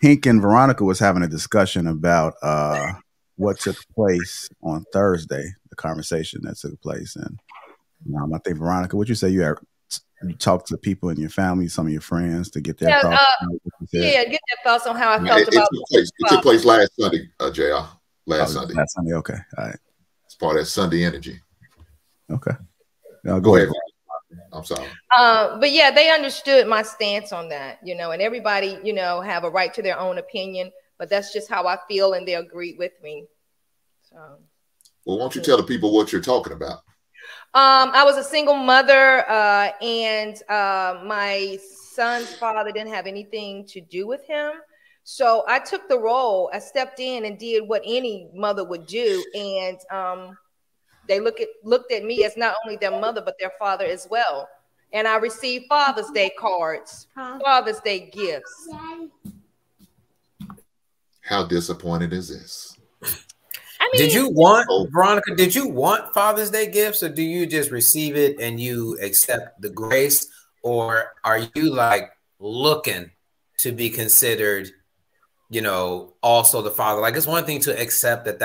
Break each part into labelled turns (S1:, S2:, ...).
S1: Hink and Veronica was having a discussion about what took place on Thursday, the conversation that took place. And I think, Veronica, what you say, you talked to people in your family, some of your friends, to get their thoughts?
S2: Get their thoughts on how I felt about
S3: it. It took place last Sunday, JR. Last Sunday.
S1: Last Sunday, okay. All right.
S3: It's part of that Sunday energy.
S1: Okay. Go ahead.
S3: I'm sorry.
S2: But yeah, they understood my stance on that, and everybody, have a right to their own opinion, but that's just how I feel, and they agreed with me. So,
S3: well, why don't you tell the people what you're talking about?
S2: I was a single mother, and my son's father didn't have anything to do with him. So I took the role. I stepped in and did what any mother would do, and they looked at me as not only their mother, but their father as well. And I received Father's Day cards, Father's Day gifts.
S3: How disappointed is this?
S4: I mean, did you want, Veronica, did you want Father's Day gifts, or do you just receive it and you accept the grace? Or are you like looking to be considered, also the father? Like, it's one thing to accept that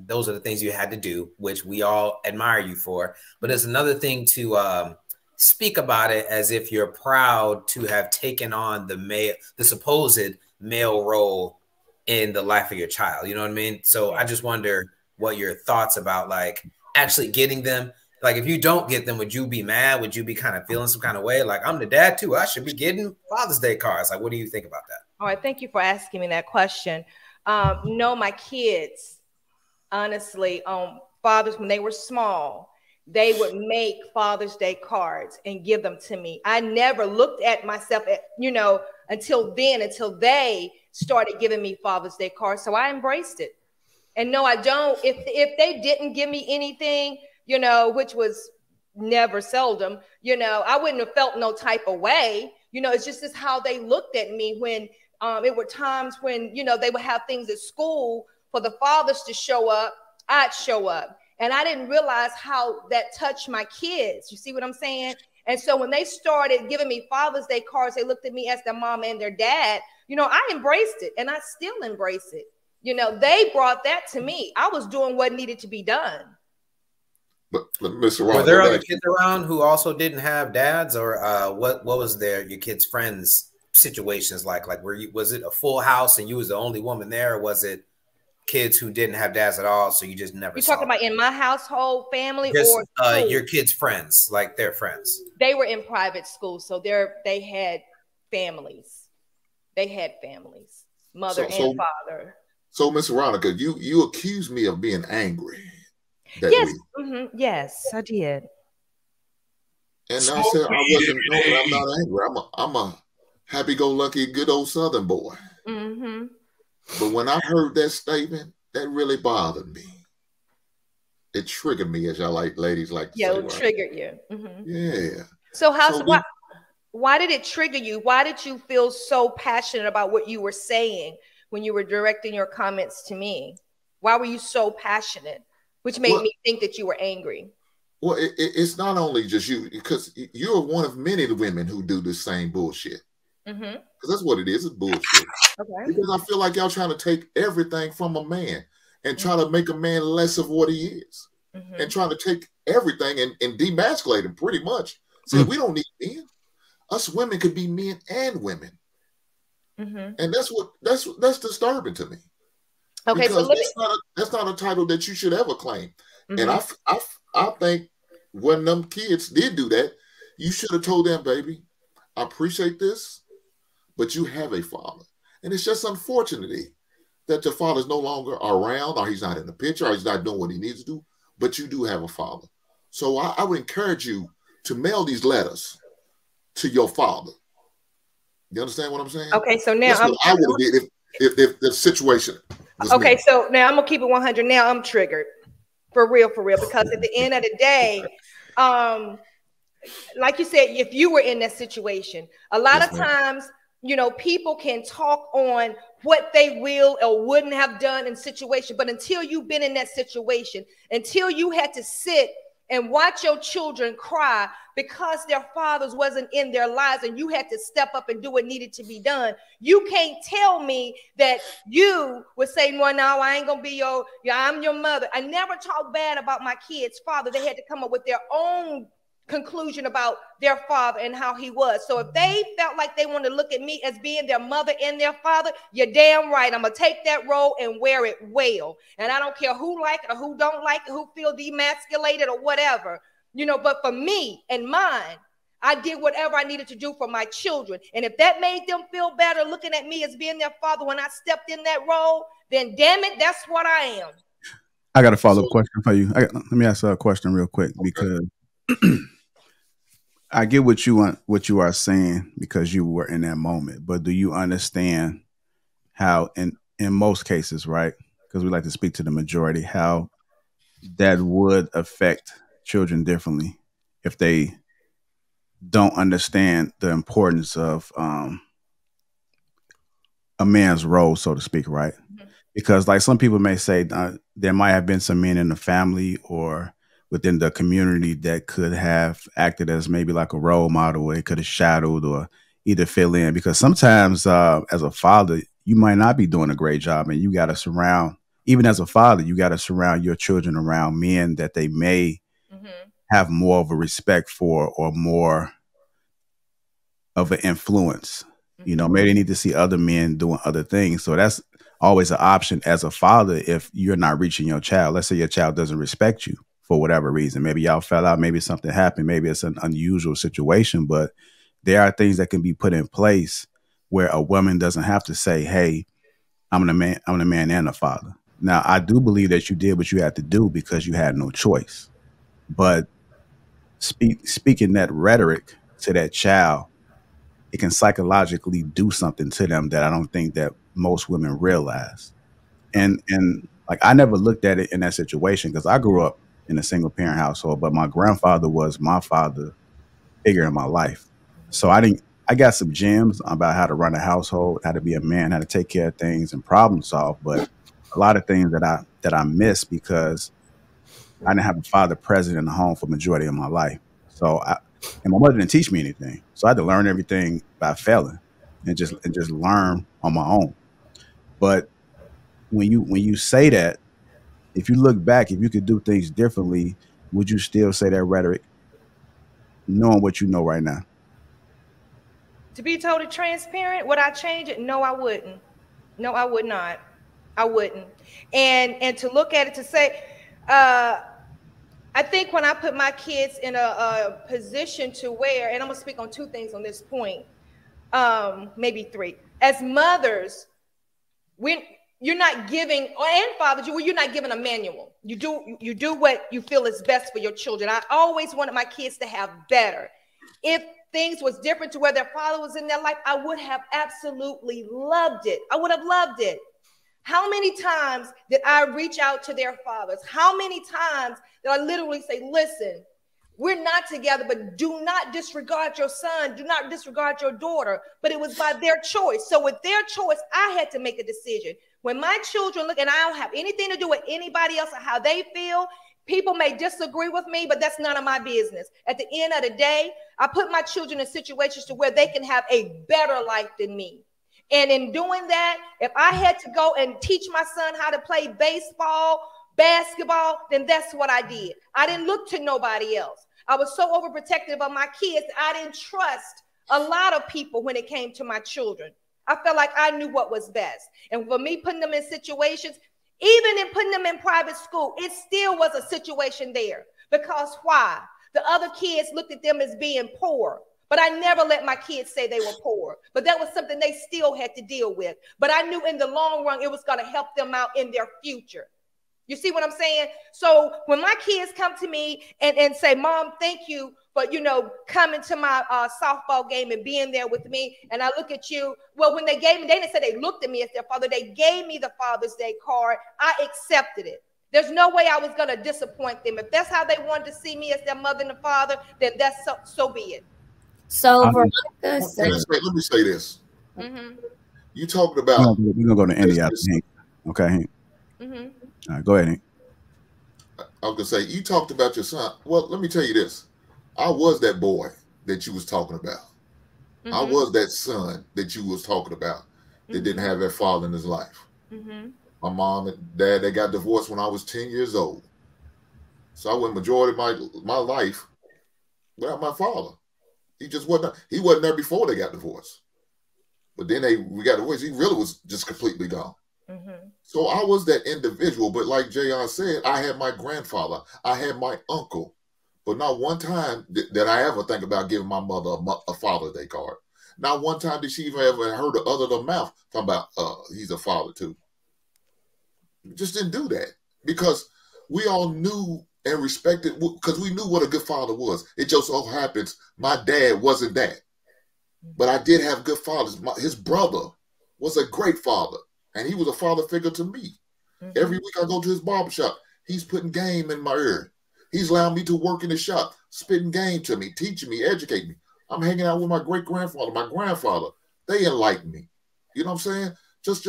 S4: those are the things you had to do, which we all admire you for. But it's another thing to speak about it as if you're proud to have taken on the supposed male role in the life of your child. You know what I mean? So I just wonder what your thoughts about like actually getting them. Like, if you don't get them, would you be mad? Would you be kind of feeling some kind of way? Like, I'm the dad too, I should be getting Father's Day cards. Like, what do you think about that?
S2: All right, thank you for asking me that question. No, my kids, honestly, fathers, when they were small, they would make Father's Day cards and give them to me. I never looked at myself, until they started giving me Father's Day cards. So I embraced it. And no, I don't. If they didn't give me anything, which was never seldom, I wouldn't have felt no type of way. It's just this how they looked at me when it were times when, they would have things at school for the fathers to show up, I'd show up. And I didn't realize how that touched my kids. You see what I'm saying? And so when they started giving me Father's Day cards, they looked at me as their mom and their dad. I embraced it, and I still embrace it. They brought that to me. I was doing what needed to be done.
S3: But Mr. Ron,
S4: were there other kids around who also didn't have dads, or what was your kids' friends' situations like? Like, was it a full house and you was the only woman there, or was it kids who didn't have dads at all, so you just never saw
S2: talking about in my household, family,
S4: just,
S2: or
S4: your kids' friends, like their friends?
S2: They were in private school, so they had families. They had families, mother and father.
S3: So, Miss Veronica, you accused me of being angry.
S2: Yes, yes, I did.
S3: And I said I wasn't. No, I'm not angry. I'm a happy-go-lucky, good old Southern boy. But when I heard that statement, that really bothered me. It triggered me, as y'all ladies like to say.
S2: Yeah, it triggered you.
S3: Yeah.
S2: So why did it trigger you? Why did you feel so passionate about what you were saying when you were directing your comments to me? Why were you so passionate, which made me think that you were angry?
S3: Well, it's not only just you, because you're one of many women who do the same bullshit. Because that's what it is. It's bullshit.
S2: Okay.
S3: Because I feel like y'all trying to take everything from a man and try to make a man less of what he is. And trying to take everything and demasculate him pretty much. So we don't need men. Us women could be men and women. And that's disturbing to me.
S2: Okay,
S3: because that's not a title that you should ever claim. And I think when them kids did do that, you should have told them, baby, I appreciate this, but you have a father. And it's just unfortunate that your father's no longer around, or he's not in the picture, or he's not doing what he needs to do, but you do have a father. So I would encourage you to mail these letters to your father. You understand what I'm saying?
S2: Okay, so now
S3: I would have did if the situation was
S2: okay,
S3: me.
S2: so now I'm gonna keep it 100. Now I'm triggered. For real, because at the end of the day, like you said, if you were in that situation, a lot of times, people can talk on what they will or wouldn't have done in situation, but until you've been in that situation, until you had to sit and watch your children cry because their fathers wasn't in their lives and you had to step up and do what needed to be done. You can't tell me that you would say, well, no, I ain't gonna be I'm your mother. I never talk bad about my kids' father. They had to come up with their own conclusion about their father and how he was. So if they felt like they want to look at me as being their mother and their father, you're damn right. I'm gonna take that role and wear it well. And I don't care who like it or who don't like it, who feel demasculated or whatever, you know. But for me and mine, I did whatever I needed to do for my children. And if that made them feel better looking at me as being their father when I stepped in that role, then damn it, that's what I am.
S1: I got a follow-up question for you. Let me ask a question real quick, because I get what you are saying because you were in that moment. But do you understand how in most cases, right? Because we like to speak to the majority, how that would affect children differently if they don't understand the importance of a man's role, so to speak, right? Mm-hmm. Because like some people may say there might have been some men in the family or within the community that could have acted as maybe like a role model, or it could have shadowed or either fill in. Because sometimes as a father, you might not be doing a great job, and you got to surround, even as a father, you got to surround your children around men that they may have more of a respect for or more of an influence. You know, maybe they need to see other men doing other things. So that's always an option as a father if you're not reaching your child. Let's say your child doesn't respect you for whatever reason. Maybe y'all fell out, maybe something happened, maybe it's an unusual situation, but there are things that can be put in place where a woman doesn't have to say, hey, I'm the man and the father. Now, I do believe that you did what you had to do because you had no choice. But speaking that rhetoric to that child, it can psychologically do something to them that I don't think that most women realize. And like, I never looked at it in that situation because I grew up in a single parent household, but my grandfather was my father figure in my life. So I got some gems about how to run a household, how to be a man, how to take care of things and problem solve. But a lot of things that I miss because I didn't have a father present in the home for the majority of my life. So and my mother didn't teach me anything. So I had to learn everything by failing and just learn on my own. But when you say that, if you look back, if you could do things differently, would you still say that rhetoric, knowing what you know right now?
S2: To be totally transparent, would I change it? No, I wouldn't. No, I would not. I wouldn't. And to look at it to say, I think when I put my kids in a position to where, and I'm gonna speak on two things on this point, maybe three. As mothers, when you're not giving, and fathers, you're not giving a manual. You do what you feel is best for your children. I always wanted my kids to have better. If things was different to where their father was in their life, I would have absolutely loved it. I would have loved it. How many times did I reach out to their fathers? How many times did I literally say, listen, we're not together, but do not disregard your son. Do not disregard your daughter. But it was by their choice. So with their choice, I had to make a decision. When my children look, and I don't have anything to do with anybody else or how they feel, people may disagree with me, but that's none of my business. At the end of the day, I put my children in situations to where they can have a better life than me. And in doing that, if I had to go and teach my son how to play baseball, basketball, then that's what I did. I didn't look to nobody else. I was so overprotective of my kids, I didn't trust a lot of people when it came to my children. I felt like I knew what was best. And for me putting them in situations, even in putting them in private school, it still was a situation there. Because why? The other kids looked at them as being poor. But I never let my kids say they were poor. But that was something they still had to deal with. But I knew in the long run, it was going to help them out in their future. You see what I'm saying? So when my kids come to me and say, Mom, thank you for, coming to my softball game and being there with me. And I look at you. Well, when they gave me, they didn't say they looked at me as their father. They gave me the Father's Day card. I accepted it. There's no way I was going to disappoint them. If that's how they wanted to see me as their mother and the father, then that's so be it.
S5: So, Veronica,
S3: let me say this. You talked about.
S1: We're going to go to Andy. Okay. All right, go ahead, Hank.
S3: I was gonna say, you talked about your son. Well, let me tell you this. I was that boy that you was talking about. I was that son that you was talking about that didn't have that father in his life. My mom and dad, they got divorced when I was 10 years old. So I went majority of my life without my father. He wasn't there before they got divorced. But then we got divorced. He really was just completely gone. So I was that individual. But like Jayon said, I had my grandfather. I had my uncle. But not one time did I ever think about giving my mother a Father's Day card. Not one time did she even ever heard the other than mouth talking about he's a father too. Just didn't do that because we all knew and respected, because we knew what a good father was. It just so happens my dad wasn't that. But I did have good fathers. His brother was a great father, and he was a father figure to me. Every week I go to his barbershop. He's putting game in my ear. He's allowing me to work in the shop, spitting game to me, teaching me, educating me. I'm hanging out with my great-grandfather, my grandfather. They enlightened me. You know what I'm saying? Just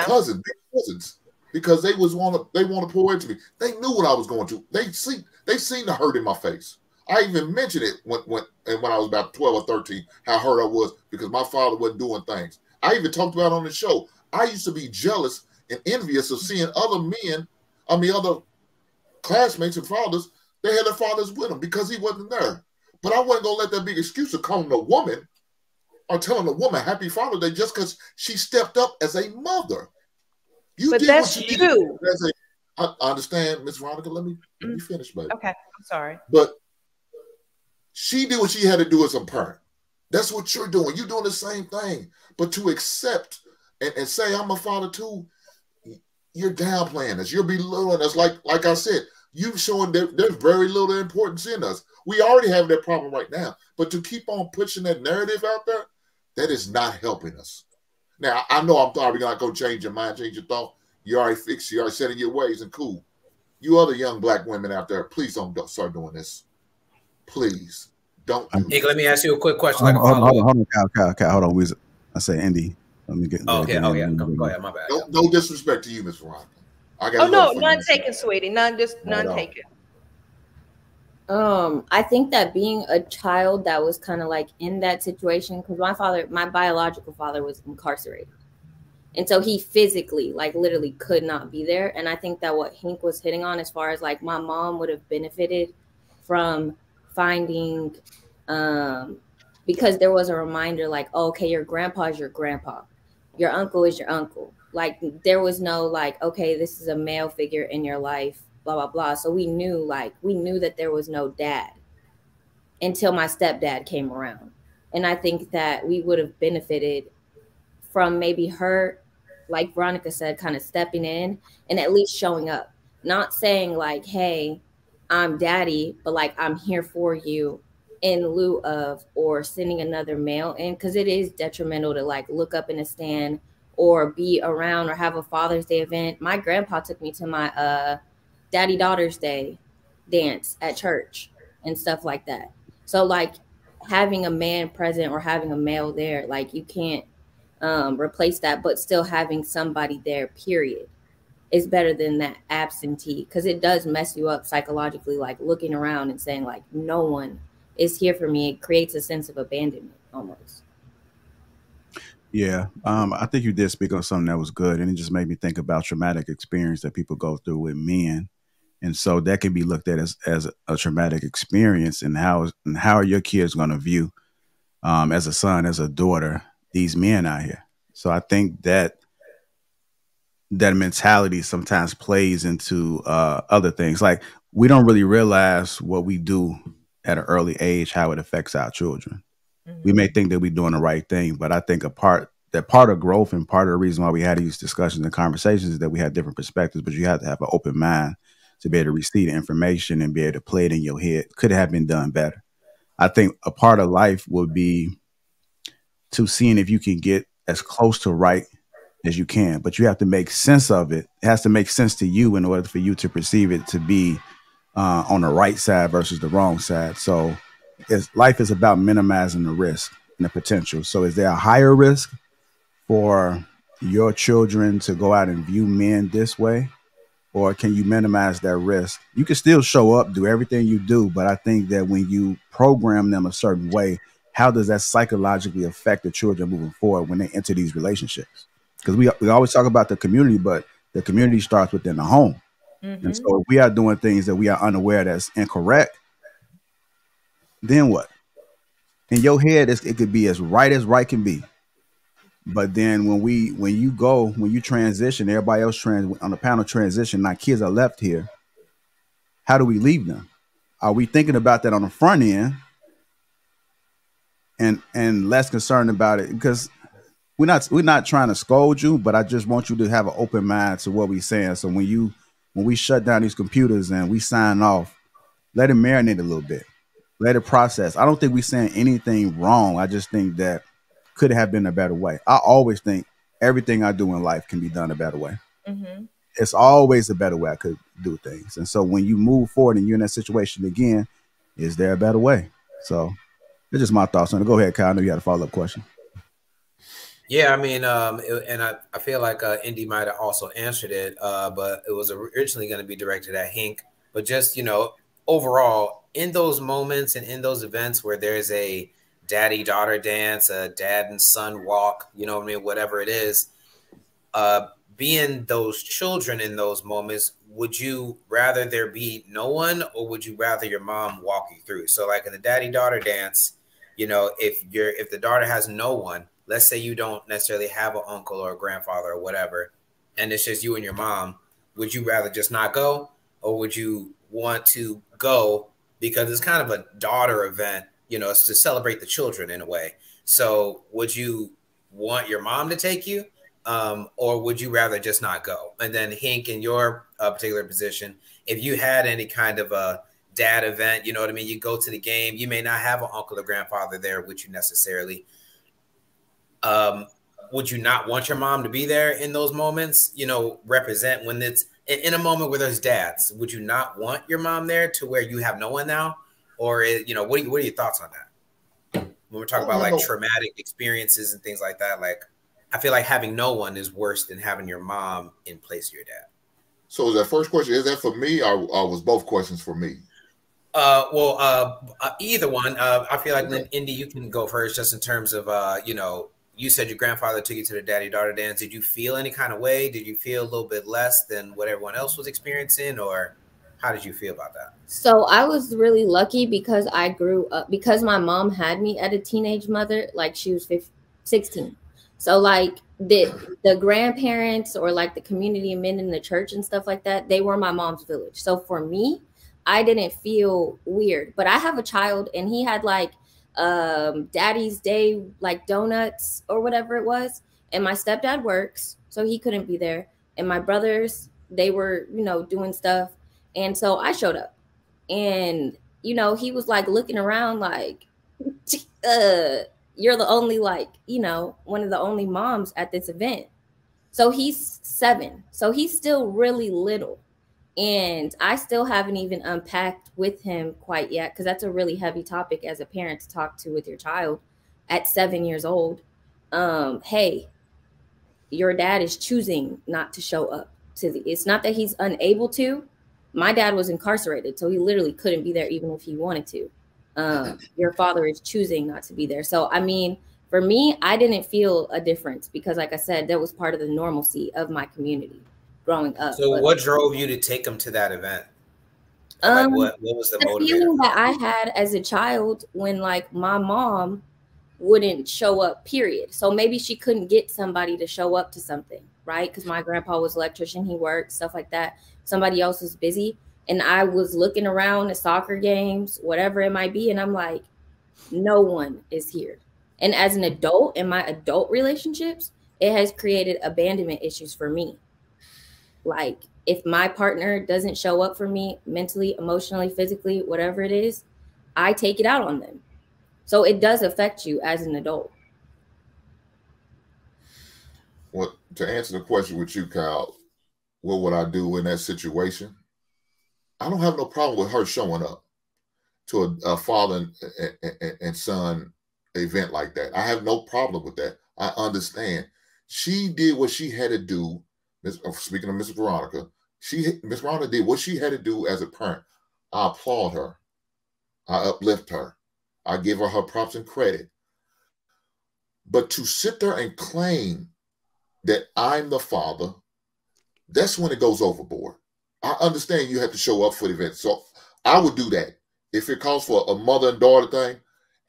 S3: cousins, big cousins, because they want to pour into me. They knew what I was going to. They seen the hurt in my face. I even mentioned it when I was about 12 or 13, how hurt I was because my father wasn't doing things. I even talked about it on the show. I used to be jealous and envious of seeing other classmates and fathers, they had their fathers with them because he wasn't there. But I wasn't going to let that big excuse of calling a woman or telling a woman Happy Father's Day just because she stepped up as a mother.
S2: But that's you.
S3: I understand, Miss Veronica. Let me finish, baby.
S2: Okay, I'm sorry.
S3: But she did what she had to do as a parent. That's what you're doing. You're doing the same thing. But to accept and say, I'm a father too, you're downplaying us. You're belittling us. Like I said, you've shown that there's very little importance in us. We already have that problem right now. But to keep on pushing that narrative out there, that is not helping us. Now, I know I'm probably not going to change your mind, change your thought. You already fixed, you already set in your ways and cool. You other young black women out there, please don't start doing this. Please don't.
S4: Nick, let me ask you a quick question.
S1: Hold on, Cal, hold on. I say Indy. Let me get.
S4: Go ahead. My bad.
S3: No disrespect to you, Miss Veronica.
S2: None taken, sweetie. None taken.
S5: I think that being a child that was kind of like in that situation, because my biological father was incarcerated. And so he physically, like literally could not be there. And I think that what Hank was hitting on as far as like my mom would have benefited from finding, because there was a reminder like, oh, okay, your grandpa is your grandpa. Your uncle is your uncle. Like there was no like, okay, this is a male figure in your life, blah, blah, blah. So we knew that there was no dad until my stepdad came around. And I think that we would have benefited from maybe her, like Veronica said, kind of stepping in and at least showing up, not saying like, hey, I'm daddy, but like I'm here for you in lieu of, or sending another male in, because it is detrimental to like look up in a stand or be around or have a Father's Day event. My grandpa took me to my Daddy Daughter's Day dance at church and stuff like that. So like having a man present or having a male there, like you can't replace that, but still having somebody there, period, is better than that absentee, because it does mess you up psychologically, like looking around and saying like no one is here for me. It creates a sense of abandonment almost.
S1: Yeah, I think you did speak on something that was good, and it just made me think about traumatic experience that people go through with men, and so that can be looked at as a traumatic experience. And how are your kids going to view, as a son, as a daughter, these men out here? So I think that mentality sometimes plays into other things. Like we don't really realize what we do at an early age, how it affects our children. We may think that we're doing the right thing, but I think part of growth and part of the reason why we had these discussions and conversations is that we had different perspectives, but you have to have an open mind to be able to receive the information and be able to play it in your head. Could it have been done better? I think a part of life would be to seeing if you can get as close to right as you can, but you have to make sense of it. It has to make sense to you in order for you to perceive it to be on the right side versus the wrong side. So life is about minimizing the risk and the potential. So is there a higher risk for your children to go out and view men this way? or can you minimize that risk? You can still show up, do everything you do, but I think that when you program them a certain way, how does that psychologically affect the children moving forward when they enter these relationships? Because we always talk about the community, but the community starts within the home. And so if we are doing things that we are unaware that's incorrect, then what? In your head, it could be as right can be. But then when you transition, everybody else on the panel transition, now kids are left here. How do we leave them? Are we thinking about that on the front end and less concerned about it? Because we're not trying to scold you, but I just want you to have an open mind to what we're saying. So when we shut down these computers and we sign off, let it marinate a little bit. Let it process. I don't think we're saying anything wrong. I just think that could have been a better way. I always think everything I do in life can be done a better way. It's always a better way I could do things. And so when you move forward and you're in that situation again, is there a better way? So it's just my thoughts on it. Go ahead, Kyle. I know you had a follow-up question.
S4: Yeah, I mean, and I feel like Indy might have also answered it, but it was originally going to be directed at Hank. But just, you know, overall, in those moments and in those events where there's a daddy-daughter dance, a dad and son walk, you know what I mean, whatever it is, being those children in those moments, would you rather there be no one, or would you rather your mom walk you through? So like in the daddy-daughter dance, you know, if the daughter has no one, let's say you don't necessarily have an uncle or a grandfather or whatever, and it's just you and your mom, would you rather just not go, or would you want to go because it's kind of a daughter event, you know, it's to celebrate the children in a way. So would you want your mom to take you, or would you rather just not go? And then Hank, in your particular position, if you had any kind of a dad event, you know what I mean, you go to the game, you may not have an uncle or grandfather there with you necessarily. Would you not want your mom to be there in those moments, you know, represent when it's in a moment where there's dads? Would you not want your mom there to where you have no one now? Or, you know, what are your thoughts on that? When we're talking about like traumatic experiences and things like that, like I feel like having no one is worse than having your mom in place of your dad.
S3: So is that first question, is that for me, or was both questions for me?
S4: Either one. I feel like, Indy, you can go first just in terms of, you know, you said your grandfather took you to the daddy-daughter dance. Did you feel any kind of way? Did you feel a little bit less than what everyone else was experiencing, or how did you feel about that?
S5: So I was really lucky because I grew up, because my mom had me at a teenage mother, like she was 16. So like the grandparents or like the community and men in the church and stuff like that, they were my mom's village. So for me, I didn't feel weird, but I have a child and he had like Daddy's Day, like donuts or whatever it was. And my stepdad works, so he couldn't be there. And my brothers, they were, you know, doing stuff. And so I showed up and, you know, he was like looking around like, you're the only, like, you know, one of the only moms at this event. So he's 7. So he's still really little. And I still haven't even unpacked with him quite yet, because that's a really heavy topic as a parent to talk to with your child at 7 years old. Hey, your dad is choosing not to show up it's not that he's unable to. My dad was incarcerated, so he literally couldn't be there even if he wanted to. Your father is choosing not to be there. So, I mean, for me, I didn't feel a difference because, like I said, that was part of the normalcy of my community growing up.
S4: So what drove you to take him to that event? Like what was the motivator?
S5: Feeling that I had as a child when like my mom wouldn't show up, period. So maybe she couldn't get somebody to show up to something, right? Because my grandpa was an electrician, he worked, stuff like that. Somebody else was busy. And I was looking around at soccer games, whatever it might be. And I'm like, no one is here. And as an adult in my adult relationships, it has created abandonment issues for me. Like if my partner doesn't show up for me mentally, emotionally, physically, whatever it is, I take it out on them. So it does affect you as an adult.
S3: Well, to answer the question with you, Kyle, what would I do in that situation? I don't have no problem with her showing up to a father and son event like that. I have no problem with that. I understand. She did what she had to do, speaking of Miss Veronica, Miss Rhonda did what she had to do as a parent. I applaud her. I uplift her. I give her props and credit. But to sit there and claim that I'm the father, that's when it goes overboard. I understand you have to show up for the event. So I would do that. If it calls for a mother and daughter thing,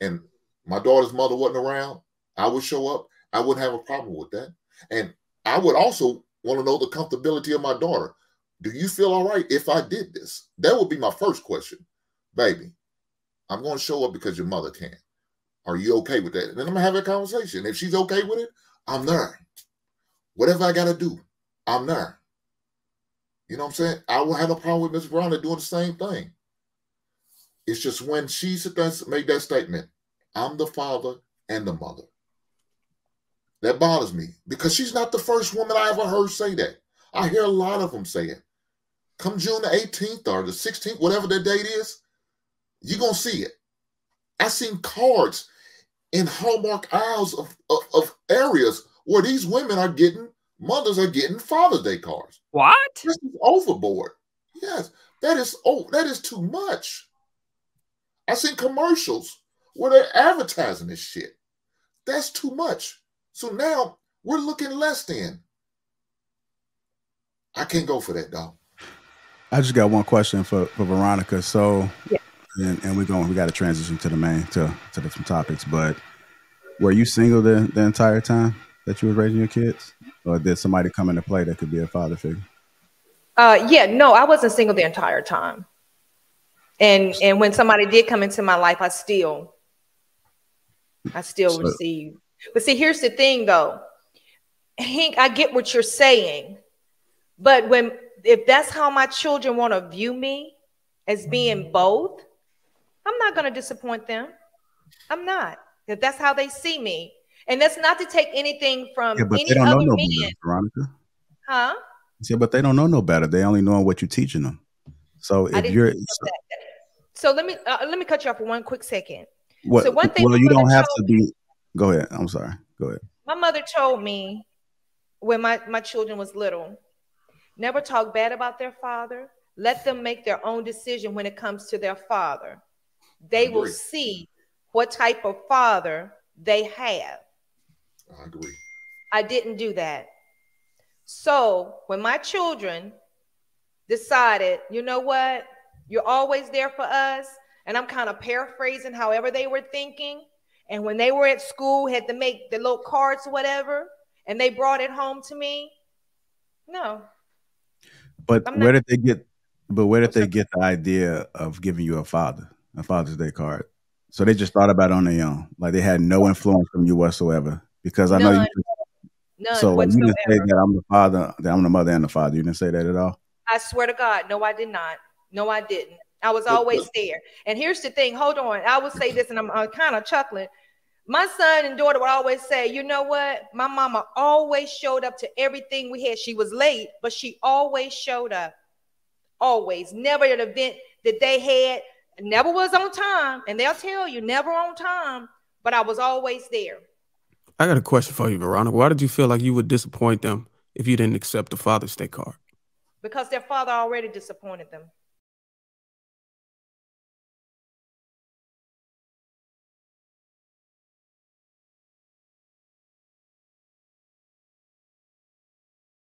S3: and my daughter's mother wasn't around, I would show up. I wouldn't have a problem with that. And I would also want to know the comfortability of my daughter. Do you feel all right if I did this? That would be my first question. Baby, I'm going to show up because your mother can. Are you okay with that? And then I'm going to have a conversation. If she's okay with it, I'm there. Whatever I got to do, I'm there. You know what I'm saying? I will have no problem with Miss Brown doing the same thing. It's just when she made that statement, I'm the father and the mother. That bothers me because she's not the first woman I ever heard say that. I hear a lot of them say it. Come June the 18th or the 16th, whatever the date is, you're going to see it. I seen cards in Hallmark aisles of areas where these women are getting, mothers are getting Father's Day cards.
S6: What?
S3: This is overboard. Yes, that is too much. I seen commercials where they're advertising this shit. That's too much. So now we're looking less than. I can't go for that, dog.
S1: I just got one question for Veronica. So,
S2: yeah.
S1: and we got to transition to the main to different topics. But were you single the entire time that you were raising your kids, or did somebody come into play that could be a father figure?
S2: Yeah, no, I wasn't single the entire time. And when somebody did come into my life, I still receive. But see, here's the thing, though. Hank, I get what you're saying, but if that's how my children want to view me as being both, I'm not going to disappoint them. I'm not. If that's how they see me, and that's not to take anything from any other man,
S1: Veronica.
S2: Huh?
S1: Yeah, but they don't know no better. They only know what you're teaching them. So if you're
S2: so let me cut you off for one quick second.
S1: What,
S2: so one thing.
S1: Well, you don't have to be. Go ahead. I'm sorry. Go ahead.
S2: My mother told me when my children was little, never talk bad about their father. Let them make their own decision when it comes to their father. They will see what type of father they have.
S3: I agree.
S2: I didn't do that. So when my children decided, you know what, you're always there for us, and I'm kind of paraphrasing however they were thinking, and when they were at school, had to make the little cards or whatever, and they brought it home to me, no.
S1: But where did they get the idea of giving you a Father's Day card? So they just thought about it on their own, like they had no influence from you whatsoever. Because I know you.
S2: None
S1: so
S2: whatsoever.
S1: You didn't say that I'm the father, that I'm the mother and the father. You didn't say that at all?
S2: I swear to God, no, I did not. No, I didn't. I was always there. And here's the thing. Hold on. I will say this, and I'm kind of chuckling. My son and daughter would always say, you know what? My mama always showed up to everything we had. She was late, but she always showed up. Always. Never an event that they had. Never was on time. And they'll tell you, never on time. But I was always there.
S6: I got a question for you, Veronica. Why did you feel like you would disappoint them if you didn't accept the Father's Day card?
S2: Because their father already disappointed them.